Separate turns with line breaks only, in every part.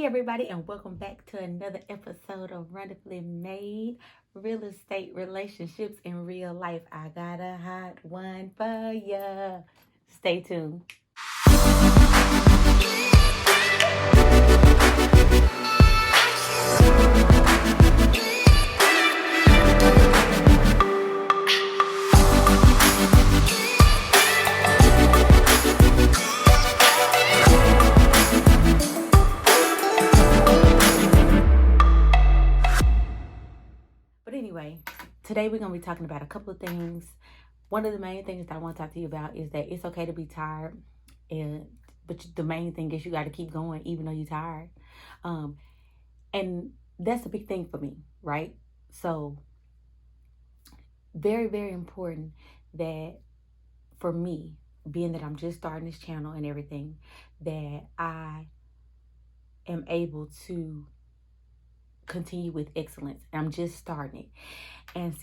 everybody, and welcome back to another episode of Wonderfully Made Real Estate Relationships in Real Life. I got a hot one for ya. Stay tuned. But anyway, today we're going to be talking about a couple of things. One of the main things that I want to talk to you about is that it's okay to be tired, but the main thing is you got to keep going even though you're tired. And that's a big thing for me, right? So very, very important that for me, being that I'm just starting this channel and everything, that I am able to continue with excellence. I'm just starting it. And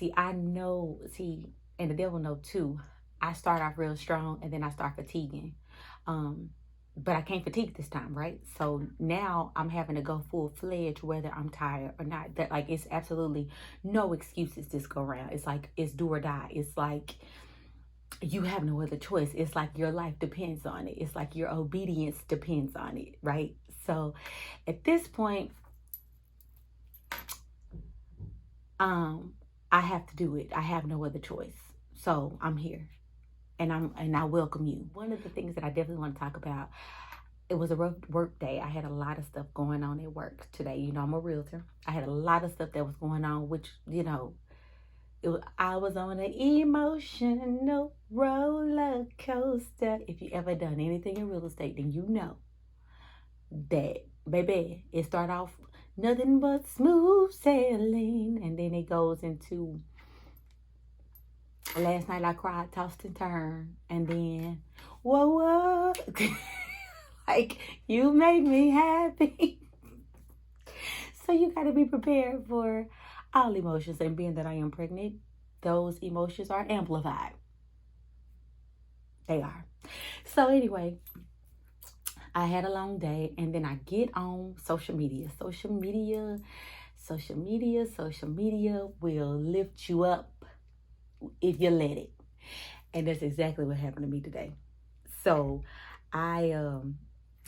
and the devil know too, I start off real strong and then I start fatiguing. But I can't fatigue this time, right? So now I'm having to go full-fledged whether I'm tired or not. That like it's absolutely no excuses this go around. It's like it's do or die. It's like you have no other choice. It's like your life depends on it. It's like your obedience depends on it, right? So at this point, I have to do it. I have no other choice. So I'm here. And I welcome you. One of the things that I definitely want to talk about, it was a rough work day. I had a lot of stuff going on at work today. You know, I'm a realtor. I had a lot of stuff that was going on, which, you know, I was on an emotional roller coaster. If you ever done anything in real estate, then you know that, baby, it start off nothing but smooth sailing, and then it goes into last night I cried, tossed and turned, and then whoa like you made me happy. So you got to be prepared for all emotions, and being that I am pregnant, those emotions are amplified. They are. So anyway, I had a long day, and then I get on social media. Social media will lift you up if you let it. And that's exactly what happened to me today. So I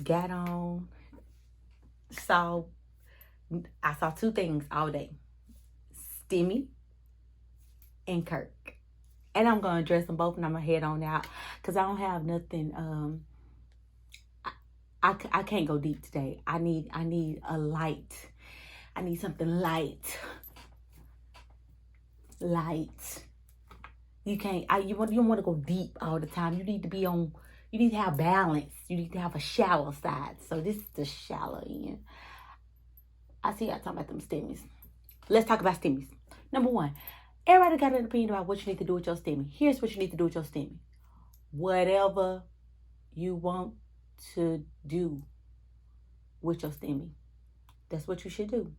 got on, I saw two things all day: Stimmy and Kirk. And I'm going to address them both, and I'm going to head on out because I don't have nothing. I can't go deep today. I need a light. I need something light. You can't. You don't want to go deep all the time. You need to be on. You need to have balance. You need to have a shallow side. So this is the shallow end. I see y'all talking about them Stimmys. Let's talk about Stimmys. Number one, everybody got an opinion about what you need to do with your Stimmy. Here's what you need to do with your Stimmy. Whatever you want to do with your Stimmy, that's what you should do.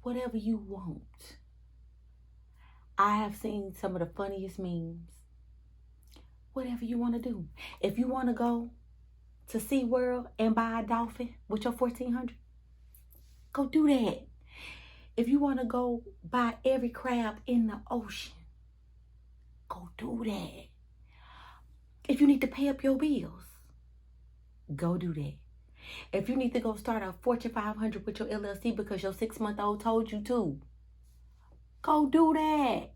Whatever you want. I have seen some of the funniest memes. Whatever you want to do. If you want to go to SeaWorld and buy a dolphin with your 1400, go do that. If you want to go buy every crab in the ocean, go do that. If you need to pay up your bills, go do that. If you need to go start a Fortune 500 with your LLC because your 6-month-old told you to, go do that.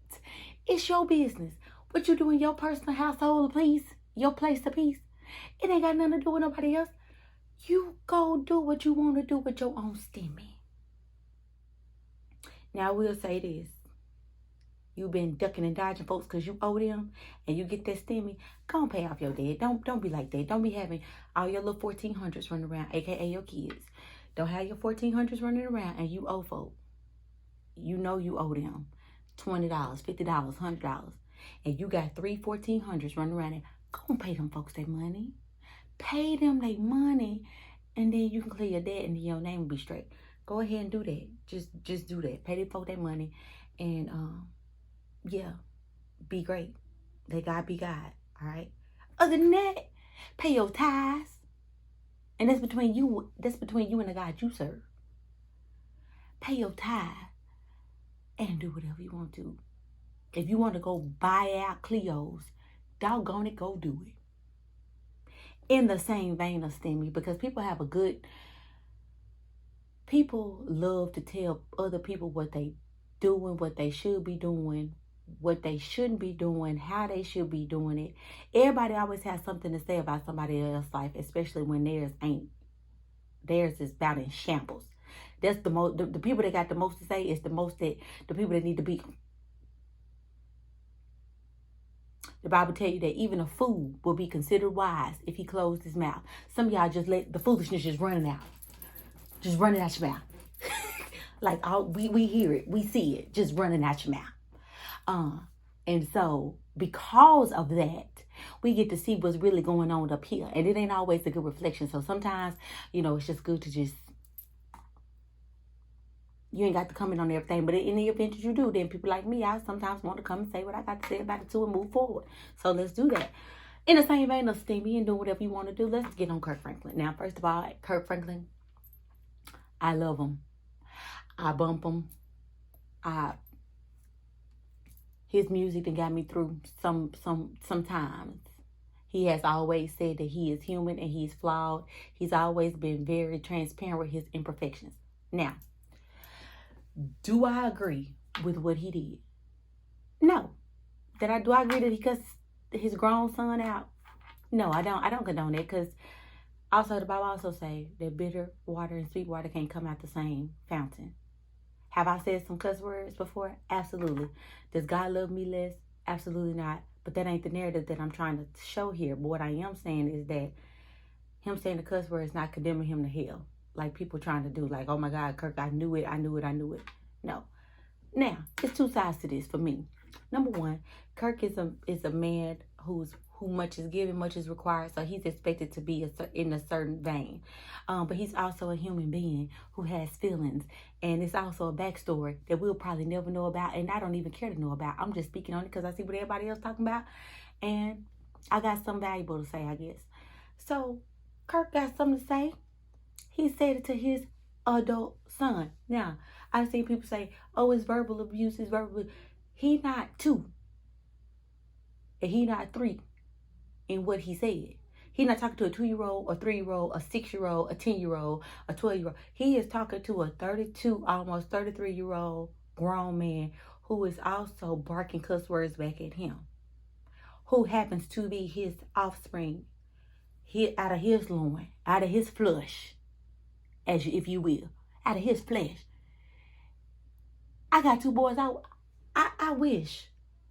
It's your business. What you do in your personal household of peace, your place of peace, it ain't got nothing to do with nobody else. You go do what you want to do with your own Stimmy. Now, I will say this. You've been ducking and dodging folks because you owe them and you get that Stimmy. Go and pay off your debt. Don't be like that. Don't be having all your little 1400s running around, aka your kids. Don't have your 1400s running around and you owe folk. You know you owe them $20, $50, $100. And you got 3 1400s running around and go and pay them folks their money. Pay them their money, and then you can clear your debt and your name will be straight. Go ahead and do that. Just do that. Pay them folks their money, and yeah, be great. Let God be God. All right. Other than that, pay your tithes. And that's between you. That's between you and the God you serve. Pay your tithe and do whatever you want to. If you want to go buy out Cleo's, doggone it, go do it. In the same vein of Stimmy, because people love to tell other people what they doing, what they should be doing, what they shouldn't be doing, how they should be doing it. Everybody always has something to say about somebody else's life, especially when theirs ain't. Theirs is about in shambles. That's the most. The people that got the most to say is the people that need to be. The Bible tell you that even a fool will be considered wise if he closed his mouth. Some of y'all just let the foolishness just running out. Just running out your mouth. Like we hear it, we see it, just running out your mouth. And so because of that, we get to see what's really going on up here. And it ain't always a good reflection. So sometimes, it's just good to just, you ain't got to comment on everything. But in the event that you do, then people like me, I sometimes want to come and say what I got to say about it too and move forward. So let's do that. In the same vein of Stimmy and doing whatever you want to do, let's get on Kirk Franklin. Now, first of all, Kirk Franklin, I love him. I bump him. His music that got me through sometimes. He has always said that he is human and he's flawed. He's always been very transparent with his imperfections. Now, do I agree with what he did? No. Do I agree that he cussed his grown son out? No, I don't. I don't condone it, because also the Bible also say that bitter water and sweet water can't come out the same fountain. Have I said some cuss words before? Absolutely. Does God love me less? Absolutely not. But that ain't the narrative that I'm trying to show here. But what I am saying is that him saying the cuss word is not condemning him to hell, like people trying to do. Like, oh my God, Kirk, I knew it. No. Now, there's two sides to this for me. Number one, Kirk is a man who much is given, much is required. So he's expected to be in a certain vein. But he's also a human being who has feelings. And it's also a backstory that we'll probably never know about. And I don't even care to know about. I'm just speaking on it because I see what everybody else talking about. And I got something valuable to say, I guess. So Kirk got something to say. He said it to his adult son. Now, I've seen people say, oh, it's verbal abuse, it's verbal abuse. He not 2. And he not 3 in what he said. He not talking to a 2-year-old, a 3-year-old, a 6-year-old, a 10-year-old, a 12-year-old. He is talking to a 32, almost 33-year-old grown man who is also barking cuss words back at him, who happens to be his offspring, out of his loin, out of his flesh, if you will, out of his flesh. I got 2 boys. I wish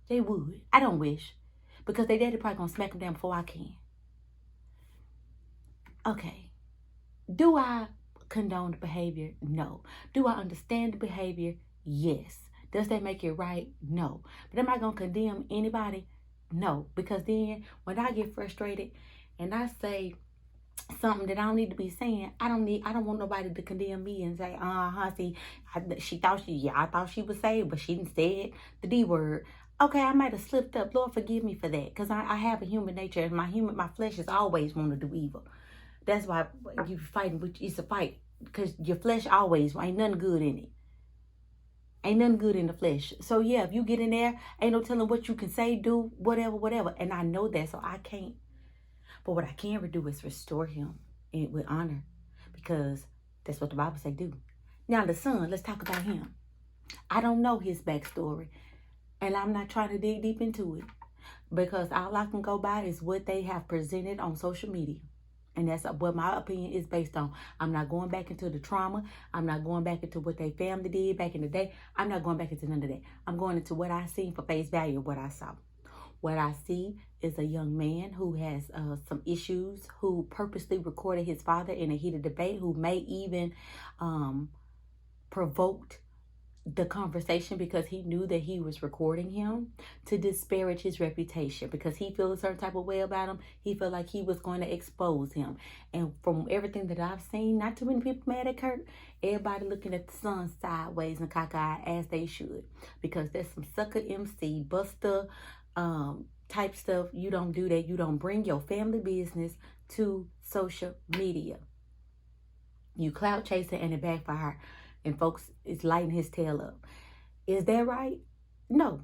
they would. I don't wish, because they daddy probably gonna smack them down before I can. Okay. Do I condone the behavior? No. Do I understand the behavior? Yes. Does that make it right? No. But am I gonna condemn anybody? No. Because then when I get frustrated and I say something that I don't need to be saying, I don't want nobody to condemn me and say, see, I thought she was saved, but she didn't say the D word. Okay, I might have slipped up. Lord, forgive me for that, because I have a human nature, and my flesh is always want to do evil. That's why you fighting, it's a fight, because your flesh always ain't nothing good in it. Ain't nothing good in the flesh. So yeah, if you get in there, ain't no telling what you can say, do, whatever. And I know that, so I can't. But what I can do is restore him with honor, because that's what the Bible say do. Now the son, let's talk about him. I don't know his backstory, and I'm not trying to dig deep into it, because all I can go by is what they have presented on social media. And that's what my opinion is based on. I'm not going back into the trauma. I'm not going back into what their family did back in the day. I'm not going back into none of that. I'm going into what I seen for face value of what I saw. What I see is a young man who has some issues, who purposely recorded his father in a heated debate, who may even provoked the conversation because he knew that he was recording him to disparage his reputation, because he feels a certain type of way about him. He felt like he was going to expose him. And from everything that I've seen, not too many people mad at Kirk. Everybody looking at the son sideways and cockeyed, as they should, because there's some sucker MC, buster type stuff. You don't do that. You don't bring your family business to social media. You clout chasing and it backfire, and folks is lighting his tail up. Is that right? No.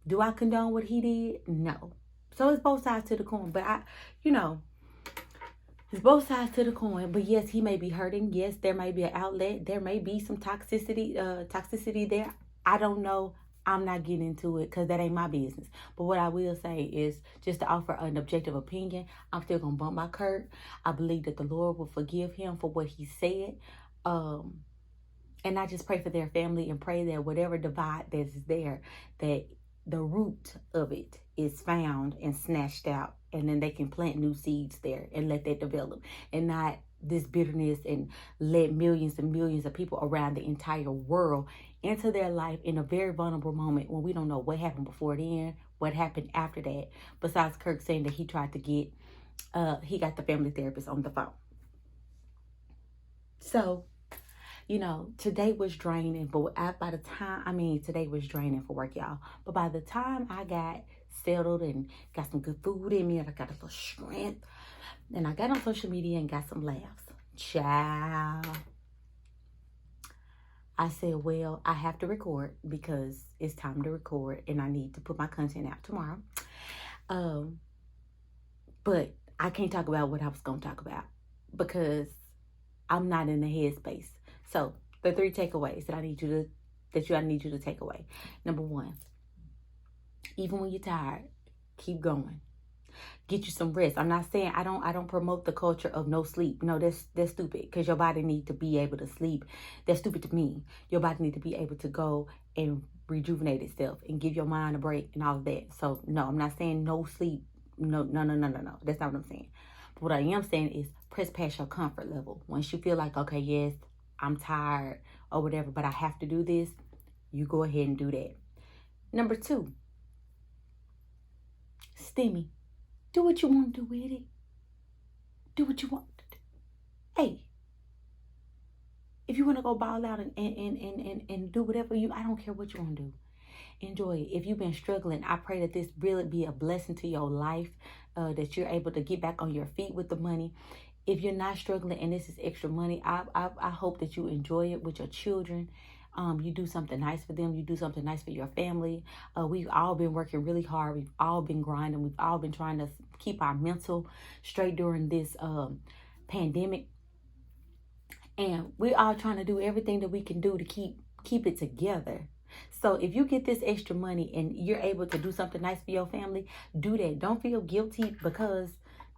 Do I condone what he did? No. So it's both sides to the coin. But it's both sides to the coin. But yes, he may be hurting. Yes, there may be an outlet. There may be some toxicity there. I don't know. I'm not getting into it because that ain't my business. But what I will say is just to offer an objective opinion, I'm still going to bump my Kirk. I believe that the Lord will forgive him for what he said. And I just pray for their family and pray that whatever divide that's there, that the root of it is found and snatched out. And then they can plant new seeds there and let that develop. And not this bitterness and let millions and millions of people around the entire world into their life in a very vulnerable moment when we don't know what happened before then, what happened after that. Besides Kirk saying that he tried to get, he got the family therapist on the phone. So, today was draining, but by the time, today was draining for work, y'all. But by the time I got settled and got some good food in me and I got a little strength, and I got on social media and got some laughs. Ciao. I said, well, I have to record because it's time to record and I need to put my content out tomorrow. But I can't talk about what I was going to talk about because I'm not in the headspace. So the 3 takeaways that I need you to take away. Number 1, even when you're tired, keep going. Get you some rest. I'm not saying I don't promote the culture of no sleep. No, that's stupid because your body needs to be able to sleep. That's stupid to me. Your body needs to be able to go and rejuvenate itself and give your mind a break and all of that. So no, I'm not saying no sleep. No. That's not what I'm saying. But what I am saying is press past your comfort level. Once you feel like, okay, yes, I'm tired or whatever, but I have to do this, you go ahead and do that. Number 2, Stimmy. Do what you want to do with it. Do what you want to do. Hey, if you want to go ball out and do whatever I don't care what you want to do. Enjoy it. If you've been struggling, I pray that this really be a blessing to your life, that you're able to get back on your feet with the money. If you're not struggling and this is extra money, I hope that you enjoy it with your children. You do something nice for them. You do something nice for your family. We've all been working really hard. We've all been grinding. We've all been trying to keep our mental straight during this pandemic. And we're all trying to do everything that we can do to keep it together. So if you get this extra money and you're able to do something nice for your family, do that. Don't feel guilty because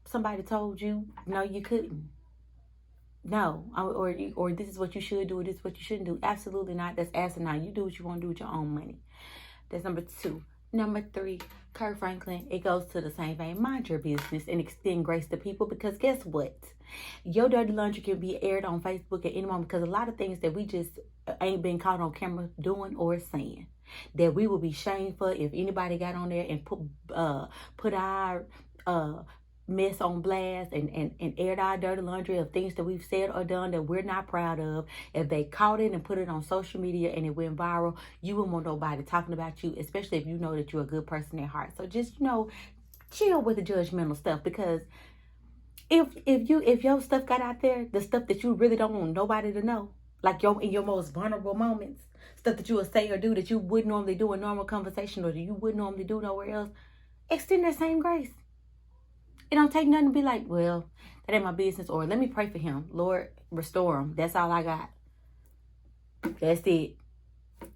somebody told you, no, you couldn't. No, or this is what you should do, or this is what you shouldn't do. Absolutely not. That's asinine. You do what you want to do with your own money. That's number 2. Number 3, Kirk Franklin. It goes to the same vein. Mind your business and extend grace to people because guess what? Your dirty laundry can be aired on Facebook at any moment because a lot of things that we just ain't been caught on camera doing or saying that we would be shamed for if anybody got on there and put our mess on blast and aired our dirty laundry of things that we've said or done that we're not proud of. If they caught it and put it on social media and it went viral, you wouldn't want nobody talking about you, especially if you know that you're a good person at heart. So just, chill with the judgmental stuff because if your stuff got out there, the stuff that you really don't want nobody to know, like in your most vulnerable moments, stuff that you would say or do that you wouldn't normally do in normal conversation or that you wouldn't normally do nowhere else, extend that same grace. It don't take nothing to be like, well, that ain't my business, or let me pray for him. Lord, restore him. That's all I got. That's it.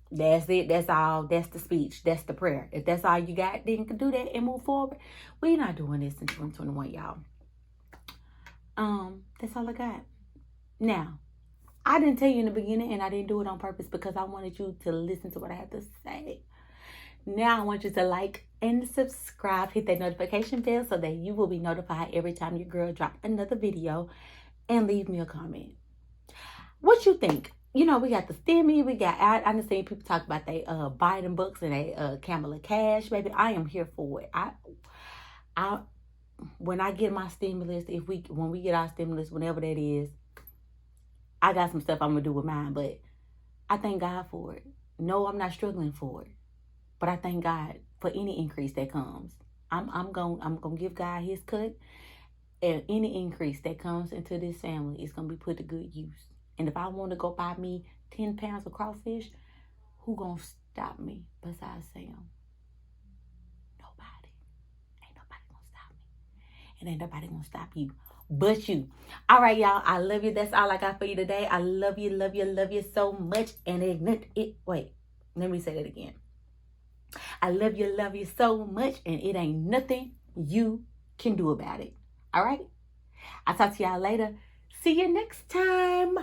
That's all. That's the speech. That's the prayer. If that's all you got, then you can do that and move forward. We're not doing this in 2021, y'all. That's all I got. Now, I didn't tell you in the beginning, and I didn't do it on purpose because I wanted you to listen to what I have to say. Now I want you to like and subscribe, hit that notification bell so that you will be notified every time your girl drop another video, and leave me a comment. What you think? We got the Stimmy, we got, I done seen people talk about they Biden books and they Kamala Cash, baby. I am here for it. When I get my stimulus, when we get our stimulus, whenever that is, I got some stuff I'm gonna do with mine, but I thank God for it. No, I'm not struggling for it. But I thank God for any increase that comes. I'm gonna give God his cut. And any increase that comes into this family is going to be put to good use. And if I want to go buy me 10 pounds of crawfish, who going to stop me besides Sam? Nobody. Ain't nobody going to stop me. And ain't nobody going to stop you but you. All right, y'all. I love you. That's all I got for you today. I love you, love you, love you so much. And wait, let me say that again. I love you so much. And it ain't nothing you can do about it. All right? I'll talk to y'all later. See you next time.